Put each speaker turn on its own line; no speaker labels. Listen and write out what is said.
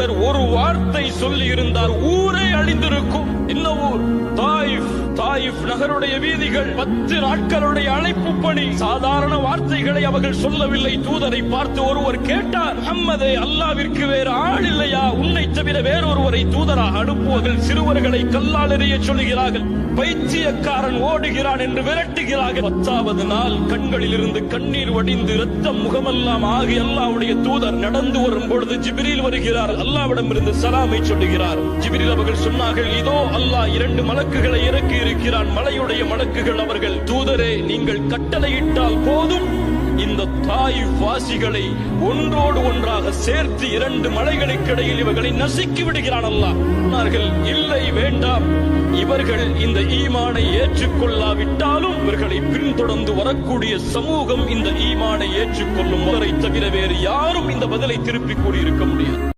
தூதர் ஒரு வார்த்தை சொல்லி இருந்தார், ஊரே அழிந்திருக்கும். என்ன ஊர்? தாயிஃப் நகருடைய வீதிகள். 10 நாட்களுடைய அழைப்பு பணி. சாதாரண வார்த்தைகளை அவர்கள் சொல்லவில்லை. தூதரை பார்த்து ஒருவர் கேட்டார், முஹம்மதே, அல்லாவிற்கு வேறு ஆள் இல்லையா? உன்னை தவிர வேறொருவரை தூதராக அனுப்புவர்கள். சிறுவர்களை கல்லால் எறிய சொல்லுகிறார்கள், பைத்தியக்காரன் ஓடுகிறான் என்று விரட்டுகிறார்கள். 10வது நாள் கண்களில் இருந்து கண்ணீர் வடிந்து ரத்தம் முகமெல்லாம் ஆகி அல்லாஹ்வுடைய தூதர் நடந்து வரும் பொழுது ஜிப்ரீல் வருகிறார். அல்லாஹ்விடமிருந்து சலாமை சொல்லுகிறார். ஜிப்ரீல் அவர்கள் சொன்னார்கள், இதோ அல்லாஹ் 2 மலக்குகளை இறக்கி இருக்கிறான். மலையுடைய மலக்குகள் அவர்கள், தூதரே, நீங்கள் கட்டளையிட்டால் போதும், இந்த தாயிஃப் வாசிகளை ஒன்றோடு ஒன்றாக சேர்த்து 2 மலைகளுக்கு இடையில் இவர்களை நசுக்கி விடுகிறான் அல்லாஹ். சொன்னார்கள், இல்லை, வேண்டாம், இவர்கள் இந்த ஈமானை ஏற்றுக்கொள்ளாவிட்டாலும் இவர்களை பின்தொடர்ந்து வரக்கூடிய சமூகம் இந்த ஈமானை ஏற்றுக்கொள்ளும். அவரை தவிர வேறு யாரும் இந்த பதிலை திருப்பி கூறியிருக்க முடியாது.